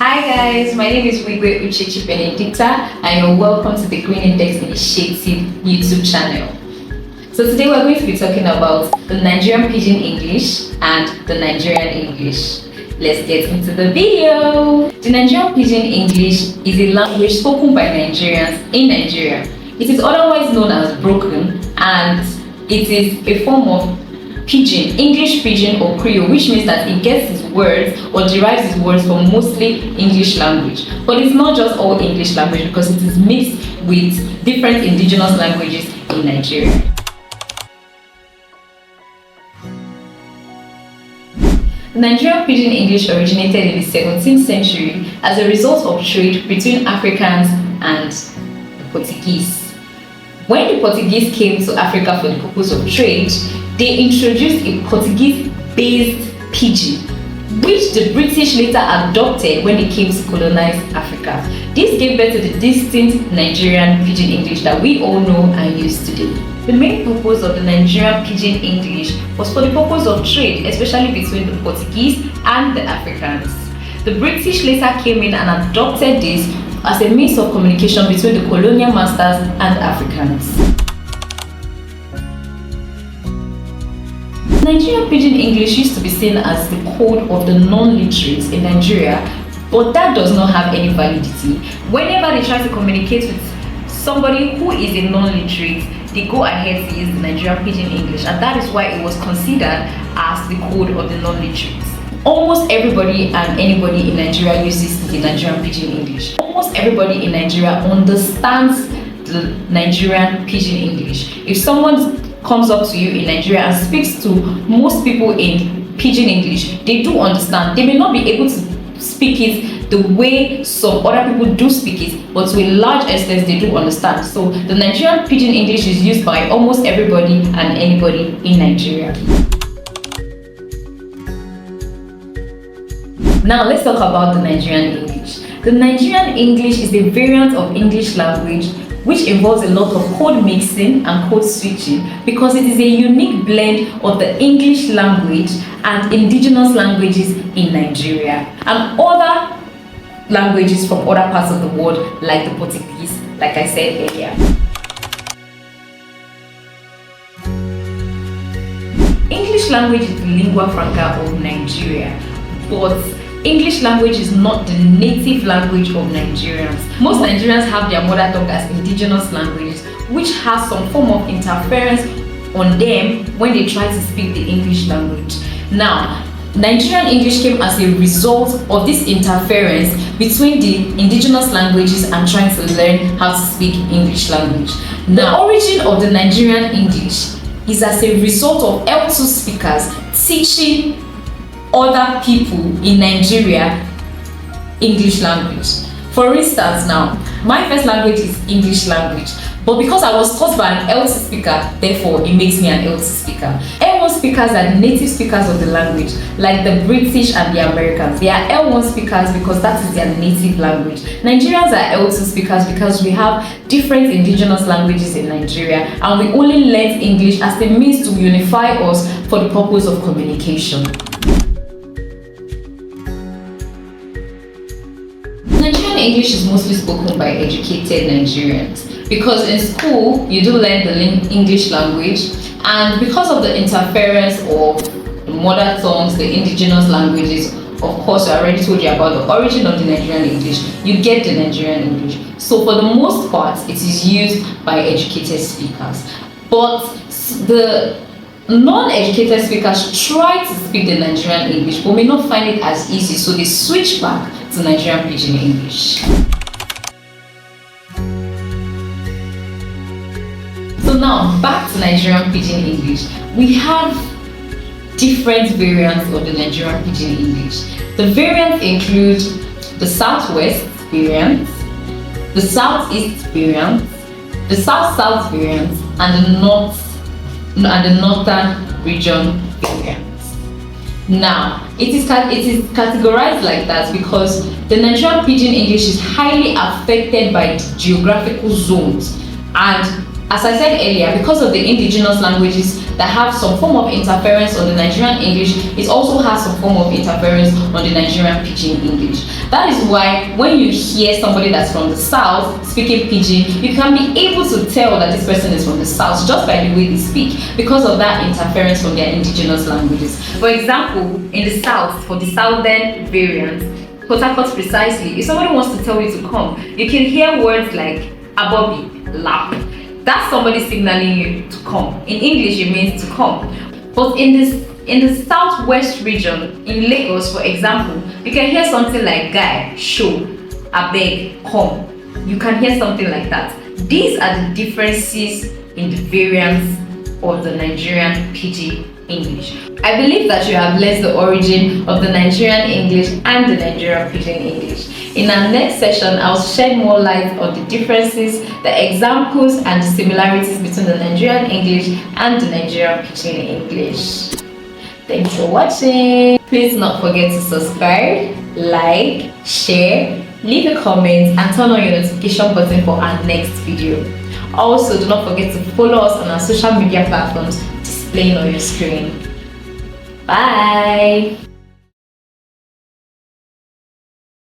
Hi guys, my name is Wigwe Uchechi Benedicta and you're welcome to the Green Index Initiative YouTube channel. So today we're going to be talking about the Nigerian Pidgin English and the Nigerian English. Let's get into the video. The Nigerian Pidgin English is a language spoken by Nigerians in Nigeria. It is otherwise known as broken and it is a form of pidgin, English pidgin or Creole, which means that it gets its words or derives its words from mostly English language. But it's not just all English language because it is mixed with different indigenous languages in Nigeria. The Nigerian Pidgin English originated in the 17th century as a result of trade between Africans and the Portuguese. When the Portuguese came to Africa for the purpose of trade, they introduced a Portuguese-based pidgin, which the British later adopted when they came to colonize Africa. This gave birth to the distinct Nigerian Pidgin English that we all know and use today. The main purpose of the Nigerian Pidgin English was for the purpose of trade, especially between the Portuguese and the Africans. The British later came in and adopted this as a means of communication between the colonial masters and Africans. Nigerian Pidgin English used to be seen as the code of the non-literates in Nigeria, but that does not have any validity. Whenever they try to communicate with somebody who is a non-literate, they go ahead to use the Nigerian Pidgin English, and that is why it was considered as the code of the non-literates. Almost everybody and anybody in Nigeria uses the Nigerian Pidgin English. Almost everybody in Nigeria understands the Nigerian Pidgin English. If someone comes up to you in Nigeria and speaks to most people in Pidgin English, they do understand. They may not be able to speak it the way some other people do speak it, but to a large extent they do understand. So the Nigerian Pidgin English is used by almost everybody and anybody in Nigeria. Now let's talk about the Nigerian English. The Nigerian English is a variant of English language which involves a lot of code mixing and code switching because it is a unique blend of the English language and indigenous languages in Nigeria and other languages from other parts of the world like the Portuguese, like I said earlier. English language is the lingua franca of Nigeria, but English language is not the native language of Nigerians. Most Nigerians have their mother tongue as indigenous languages, which has some form of interference on them when they try to speak the English language. Now, Nigerian English came as a result of this interference between the indigenous languages and trying to learn how to speak English language. The origin of the Nigerian English is as a result of L2 speakers teaching other people in Nigeria English language. For instance, now, my first language is English language, but because I was taught by an L2 speaker, therefore it makes me an L2 speaker. L1 speakers are the native speakers of the language, like the British and the Americans. They are L1 speakers because that is their native language. Nigerians are L2 speakers because we have different indigenous languages in Nigeria and we only learn English as the means to unify us for the purpose of communication. Nigerian English is mostly spoken by educated Nigerians because in school you do learn the English language, and because of the interference of the mother tongues, the indigenous languages, of course I already told you about the origin of the Nigerian English, you get the Nigerian English. So for the most part it is used by educated speakers, but the non-educated speakers try to speak the Nigerian English but may not find it as easy, so they switch back to Nigerian Pidgin English. So now back to Nigerian Pidgin English. We have different variants of the Nigerian Pidgin English. The variants include the Southwest variant, the Southeast variant, the South-South variant, and the Northern region variant. Now, it is categorized like that because the Nigerian Pidgin English is highly affected by the geographical zones, and As I said earlier, because of the indigenous languages that have some form of interference on the Nigerian English, it also has some form of interference on the Nigerian Pidgin English. That is why when you hear somebody that's from the south speaking Pidgin, you can be able to tell that this person is from the south just by the way they speak, because of that interference from their indigenous languages. For example, in the south, for the southern variant, Port Harcourt precisely, if somebody wants to tell you to come, you can hear words like abobi, lap. That's somebody signaling you to come. In English, it means to come. But in the southwest region, in Lagos, for example, you can hear something like guy, show, abeg, come. You can hear something like that. These are the differences in the variants of the Nigerian Pidgin English. I believe that you have learned the origin of the Nigerian English and the Nigerian Pidgin English. In our next session, I'll shed more light on the differences, the examples, and the similarities between the Nigerian English and the Nigerian Pidgin English. Thanks for watching. Please not forget to subscribe, like, share, leave a comment, and turn on your notification button for our next video. Also, do not forget to follow us on our social media platforms displaying on your screen. Bye!